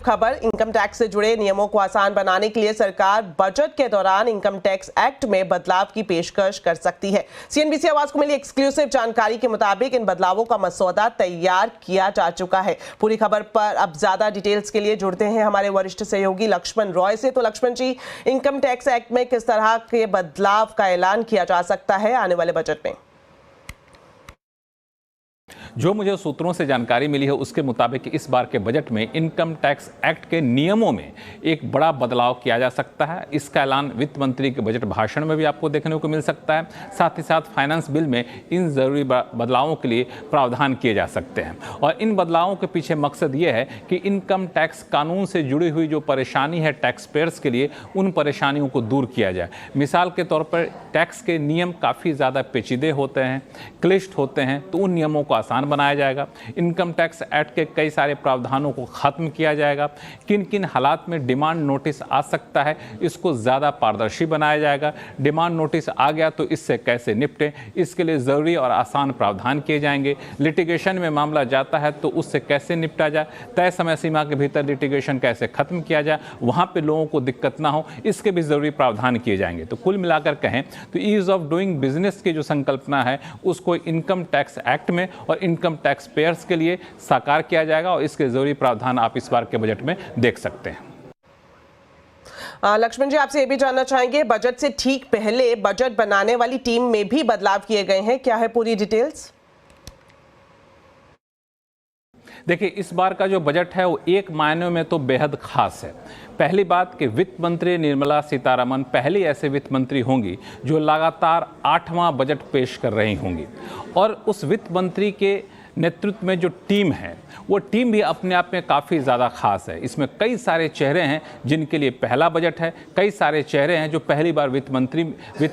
खबर, income tax से जुड़े नियमों को आसान बनाने के लिए सरकार बजट के दौरान इनकम टैक्स एक्ट में बदलाव की पेशकश कर सकती है। सीएनबीसी आवाज को मिली एक्सक्लूसिव जानकारी के मुताबिक इन बदलावों का मसौदा तैयार किया जा चुका है। पूरी खबर पर अब ज्यादा डिटेल्स के लिए जुड़ते हैं हमारे वरिष्ठ सहयोगी लक्ष्मण रॉय से। तो लक्ष्मण जी, इनकम टैक्स एक्ट में किस तरह के बदलाव का ऐलान किया जा सकता है आने वाले बजट में? जो मुझे सूत्रों से जानकारी मिली है उसके मुताबिक इस बार के बजट में इनकम टैक्स एक्ट के नियमों में एक बड़ा बदलाव किया जा सकता है। इसका ऐलान वित्त मंत्री के बजट भाषण में भी आपको देखने को मिल सकता है। साथ ही साथ फाइनेंस बिल में इन जरूरी बदलावों के लिए प्रावधान किए जा सकते हैं। और इन बदलावों के पीछे मकसद ये है कि इनकम टैक्स कानून से जुड़ी हुई जो परेशानी है टैक्स पेयर्स के लिए, उन परेशानियों को दूर किया जाए। मिसाल के तौर पर टैक्स के नियम काफ़ी ज़्यादा पेचीदे होते हैं, क्लिष्ट होते हैं, तो उन नियमों को आसान बनाया जाएगा। इनकम टैक्स एक्ट के कई सारे प्रावधानों को खत्म किया जाएगा। किन किन हालात में डिमांड नोटिस आ सकता है, इसको ज़्यादा पारदर्शी बनाया जाएगा। डिमांड नोटिस आ गया तो इससे कैसे निपटें, इसके लिए ज़रूरी और आसान प्रावधान किए जाएंगे। लिटिगेशन में मामला जाता है तो उससे कैसे निपटा जाए, तय समय सीमा के भीतर लिटिगेशन कैसे खत्म किया जाए, वहाँ पर लोगों को दिक्कत ना हो, इसके भी ज़रूरी प्रावधान किए जाएंगे। तो कुल मिलाकर कहें तो ईज ऑफ डूइंग बिजनेस की जो संकल्पना है उसको इनकम टैक्स एक्ट में और इनकम टैक्स पेयर्स के लिए साकार किया जाएगा और इसके जरूरी प्रावधान आप इस बार के बजट में देख सकते हैं। लक्ष्मण जी, आपसे ये भी जानना चाहेंगे, बजट से ठीक पहले बजट बनाने वाली टीम में भी बदलाव किए गए हैं, क्या है पूरी डिटेल्स? देखिए, इस बार का जो बजट है वो एक मायने में तो बेहद खास है। पहली बात कि वित्त मंत्री निर्मला सीतारमण पहली ऐसे वित्त मंत्री होंगी जो लगातार 8वां बजट पेश कर रही होंगी। और उस वित्त मंत्री के नेतृत्व में जो टीम है वो टीम भी अपने आप में काफ़ी ज़्यादा खास है। इसमें कई सारे चेहरे हैं जिनके लिए पहला बजट है, कई सारे चेहरे हैं जो पहली बार वित्त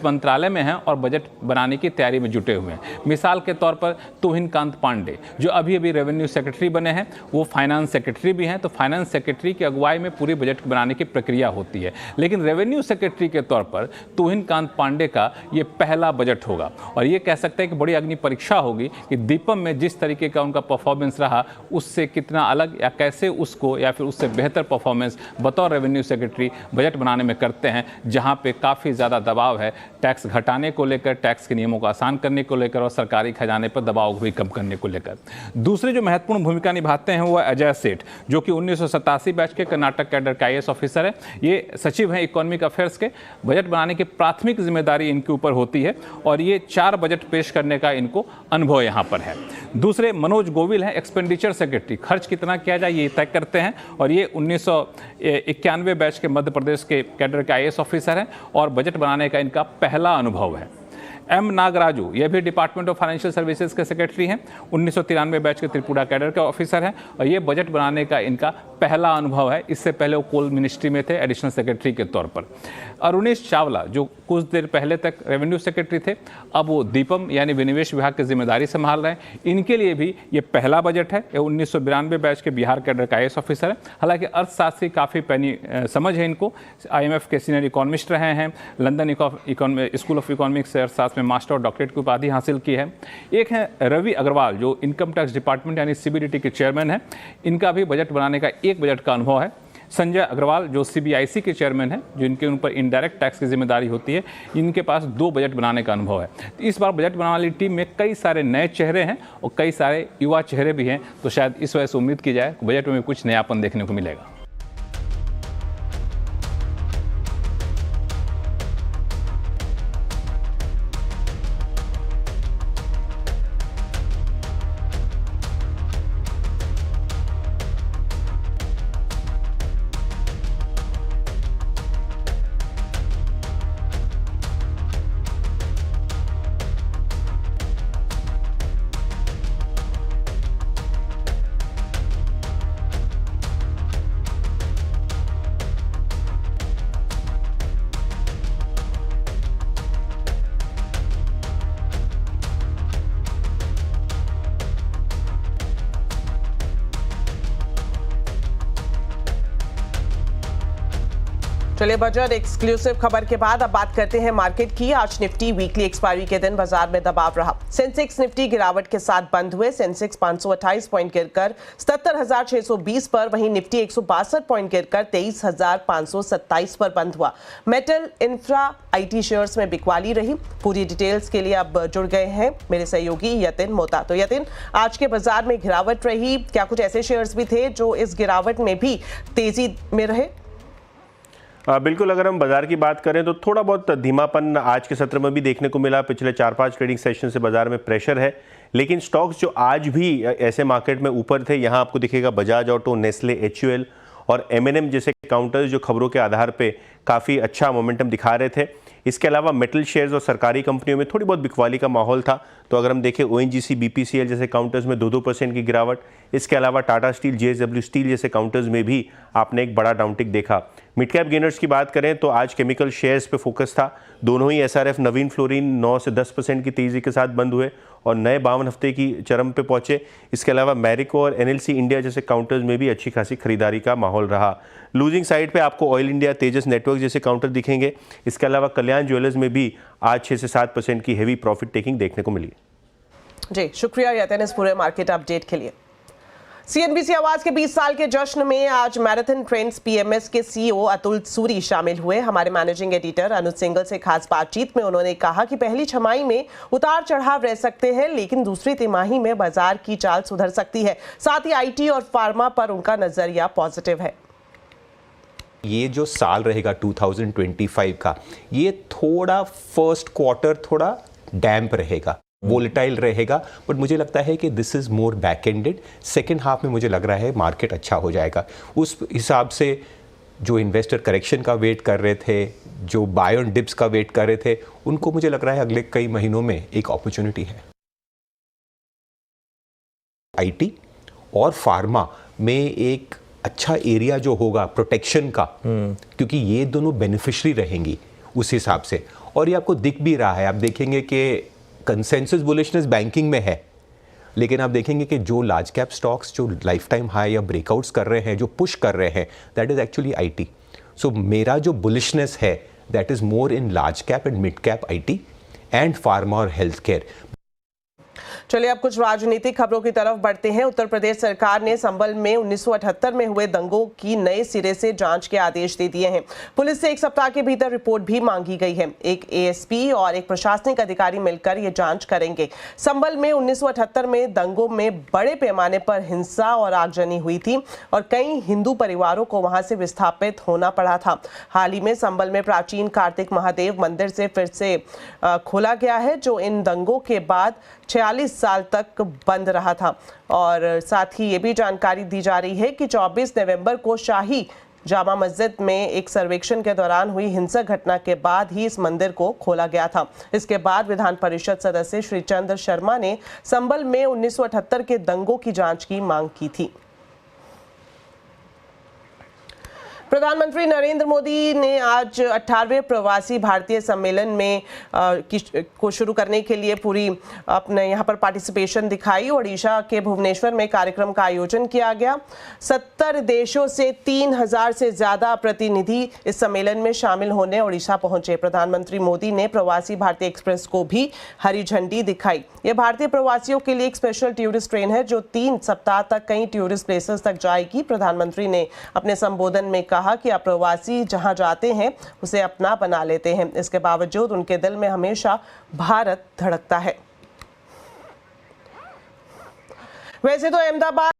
मंत्रालय में हैं और बजट बनाने की तैयारी में जुटे हुए हैं। मिसाल के तौर पर तुहिन कांत पांडे जो अभी अभी रेवेन्यू सेक्रेटरी बने हैं, वो फाइनेंस सेक्रेटरी भी हैं। तो फाइनेंस सेक्रेटरी की अगुवाई में पूरी बजट बनाने की प्रक्रिया होती है। लेकिन रेवेन्यू सेक्रेटरी के तौर पर तुहिन कांत पांडे का ये पहला बजट होगा और ये कह सकते हैं कि बड़ी अग्नि परीक्षा होगी कि दीपम में जिस तरीके का उनका परफॉर्मेंस रहा उससे कितना अलग या कैसे उसको या फिर उससे बेहतर परफॉर्मेंस बतौर रेवेन्यू सेक्रेटरी बजट बनाने में करते हैं, जहां पे काफ़ी ज़्यादा दबाव है टैक्स घटाने को लेकर, टैक्स के नियमों को आसान करने को लेकर और सरकारी खजाने पर दबाव को भी कम करने को लेकर। दूसरी जो महत्वपूर्ण भूमिका निभाते हैं वो अजय सेठ, जो कि 1987 बैच के कर्नाटक कैडर का IAS ऑफिसर है। ये सचिव हैं इकोनॉमिक अफेयर्स के। बजट बनाने की प्राथमिक जिम्मेदारी इनके ऊपर होती है और ये 4 बजट पेश करने का इनको अनुभव यहाँ पर है। दूसरे मनोज गोविल हैं, एक्सपेंडिचर सेक्रेटरी। खर्च कितना किया जाए ये तय करते हैं और ये 1991 बैच के मध्य प्रदेश के कैडर के IAS ऑफिसर हैं और बजट बनाने का इनका पहला अनुभव है। M नागराजू, ये भी डिपार्टमेंट ऑफ फाइनेंशियल सर्विसेज के सेक्रेटरी हैं, 1993 बैच के त्रिपुरा कैडर के ऑफिसर हैं और ये बजट बनाने का इनका पहला अनुभव है। इससे पहले वो कोल मिनिस्ट्री में थे एडिशनल सेक्रेटरी के तौर पर। अरुणेश चावला जो कुछ देर पहले तक रेवेन्यू सेक्रेटरी थे, अब वो दीपम यानी विनिवेश विभाग की जिम्मेदारी संभाल रहे हैं। इनके लिए भी ये पहला बजट है। ये 1992 बैच के बिहार कैडर का IAS ऑफिसर है। हालांकि अर्थशास्त्री काफ़ी पैनी समझ है इनको, IMF के सीनियर इकोनॉमिस्ट रहे हैं, लंदन स्कूल ऑफ इकोनॉमिक्स से अर्थशास्त्र में मास्टर और डॉक्टरेट की उपाधि हासिल की है। एक है रवि अग्रवाल जो इनकम टैक्स डिपार्टमेंट यानी CBDT के चेयरमैन हैं। इनका भी बजट बनाने का एक बजट का अनुभव है। संजय अग्रवाल जो CBIC के चेयरमैन हैं, जिनके उन पर इनडायरेक्ट टैक्स की जिम्मेदारी होती है, इनके पास 2 बजट बनाने का अनुभव है। तो इस बार बजट बनाने वाली टीम में कई सारे नए चेहरे हैं और कई सारे युवा चेहरे भी हैं। तो शायद इस वजह से उम्मीद की जाए बजट में कुछ नयापन देखने को मिलेगा। चलिए बजट एक्सक्लूसिव खबर के बाद अब बात करते हैं मार्केट की। आज निफ्टी वीकली एक्सपायरी के दिन बाजार में दबाव रहा। सेंसेक्स निफ्टी गिरावट के साथ बंद हुए। सेंसेक्स 528 पॉइंट गिरकर 77,620 पर, वहीं निफ्टी 162 पॉइंट गिरकर 23,527 पर बंद हुआ। मेटल, इंफ्रा, आईटी शेयर्स में बिकवाली रही। पूरी डिटेल्स के लिए अब जुड़ गए हैं मेरे सहयोगी यतिन मोता। तो यतिन, आज के बाजार में गिरावट रही, क्या कुछ ऐसे शेयर्स भी थे जो इस गिरावट में भी तेजी में रहे? बिल्कुल, अगर हम बाजार की बात करें तो थोड़ा बहुत धीमापन आज के सत्र में भी देखने को मिला। पिछले 4-5 ट्रेडिंग सेशन से बाजार में प्रेशर है, लेकिन स्टॉक्स जो आज भी ऐसे मार्केट में ऊपर थे, यहाँ आपको दिखेगा बजाज ऑटो, नेस्ले, HUL और M&M जैसे काउंटर्स जो खबरों के आधार पे काफ़ी अच्छा मोमेंटम दिखा रहे थे। इसके अलावा मेटल शेयर्स और सरकारी कंपनियों में थोड़ी बहुत बिकवाली का माहौल था। तो अगर हम देखें ONGC, BPCL जैसे काउंटर्स में 2-2% की गिरावट। इसके अलावा टाटा स्टील, JSW स्टील जैसे काउंटर्स में भी आपने एक बड़ा डाउनटिक देखा। मिड कैप गेनर्स की बात करें तो आज केमिकल शेयर्स पे फोकस था। दोनों ही SRF, नवीन फ्लोरिन 9 से 10% की तेज़ी के साथ बंद हुए और नए 52 हफ्ते की चरम पे पहुंचे। इसके अलावा मैरिको और NLC इंडिया जैसे काउंटर्स में भी अच्छी खासी खरीदारी का माहौल रहा। लूजिंग साइड पे आपको ऑयल इंडिया, तेजस नेटवर्क जैसे काउंटर दिखेंगे। इसके अलावा कल्याण ज्वेलर्स में भी आज 6 से 7% की हेवी प्रॉफिट टेकिंग देखने को मिली। जी शुक्रिया यतिन इस पूरे मार्केट अपडेट के लिए। CNBC आवाज के 20 साल के जश्न में आज मैराथन ट्रेंड्स PMS के CEO अतुल सूरी शामिल हुए। हमारे मैनेजिंग एडिटर अनुज सिंगल से खास बातचीत में उन्होंने कहा कि पहली छमाही में उतार चढ़ाव रह सकते हैं, लेकिन दूसरी तिमाही में बाजार की चाल सुधर सकती है। साथ ही IT और फार्मा पर उनका नजरिया पॉजिटिव है। ये जो साल रहेगा 2025 का, ये थोड़ा फर्स्ट क्वार्टर थोड़ा डैम्प रहेगा, वोलेटाइल रहेगा, बट मुझे लगता है कि this is more back ended. Second half में मुझे लग रहा है मार्केट अच्छा हो जाएगा। उस हिसाब से जो इन्वेस्टर करेक्शन का वेट कर रहे थे, जो बाय ऑन डिप्स का वेट कर रहे थे, उनको मुझे लग रहा है अगले कई महीनों में एक अपॉर्चुनिटी है। IT और फार्मा में एक अच्छा एरिया जो होगा प्रोटेक्शन का, क्योंकि ये दोनों बेनिफिशियरी रहेंगी उस हिसाब से। और ये आपको दिख भी रहा है, आप देखेंगे कि कंसेंसस बुलिशनेस बैंकिंग में है, लेकिन आप देखेंगे कि जो लार्ज कैप स्टॉक्स जो लाइफ टाइम हाई या ब्रेकआउट्स कर रहे हैं, जो पुश कर रहे हैं, दैट इज एक्चुअली IT। सो मेरा जो बुलिशनेस है that is more in large cap and mid cap IT and pharma और हेल्थ केयर। चलिए अब कुछ राजनीतिक खबरों की तरफ बढ़ते हैं। उत्तर प्रदेश सरकार ने संभल में 1978 में हुए दंगों की नए सिरे से जांच के आदेश दे दिए हैं। पुलिस से 1 सप्ताह के भीतर रिपोर्ट भी मांगी गई है। एक ASP और एक प्रशासनिक अधिकारी मिलकर ये जांच करेंगे। संभल में 1978 में दंगों में बड़े पैमाने पर हिंसा और आगजनी हुई थी और कई हिंदू परिवारों को वहां से विस्थापित होना पड़ा था। हाल ही में संभल में प्राचीन कार्तिक महादेव मंदिर से फिर से खोला गया है, जो इन दंगों के बाद 46 साल तक बंद रहा था। और साथ ही ये भी जानकारी दी जा रही है कि 24 नवंबर को शाही जामा मस्जिद में एक सर्वेक्षण के दौरान हुई हिंसक घटना के बाद ही इस मंदिर को खोला गया था। इसके बाद विधान परिषद सदस्य श्री चंद्र शर्मा ने संभल में 1978 के दंगों की जांच की मांग की थी। प्रधानमंत्री नरेंद्र मोदी ने आज 18वें प्रवासी भारतीय सम्मेलन में को शुरू करने के लिए पूरी अपने यहाँ पर पार्टिसिपेशन दिखाई। ओडिशा के भुवनेश्वर में कार्यक्रम का आयोजन किया गया। 70 देशों से 3000 से ज्यादा प्रतिनिधि इस सम्मेलन में शामिल होने ओडिशा पहुंचे। प्रधानमंत्री मोदी ने प्रवासी भारतीय एक्सप्रेस को भी हरी झंडी दिखाई। यह भारतीय प्रवासियों के लिए एक स्पेशल टूरिस्ट ट्रेन है जो 3 सप्ताह तक कई टूरिस्ट प्लेसेस तक जाएगी। प्रधानमंत्री ने अपने संबोधन में कहा कि प्रवासी जहां जाते हैं उसे अपना बना लेते हैं। इसके बावजूद उनके दिल में हमेशा भारत धड़कता है। वैसे तो अहमदाबाद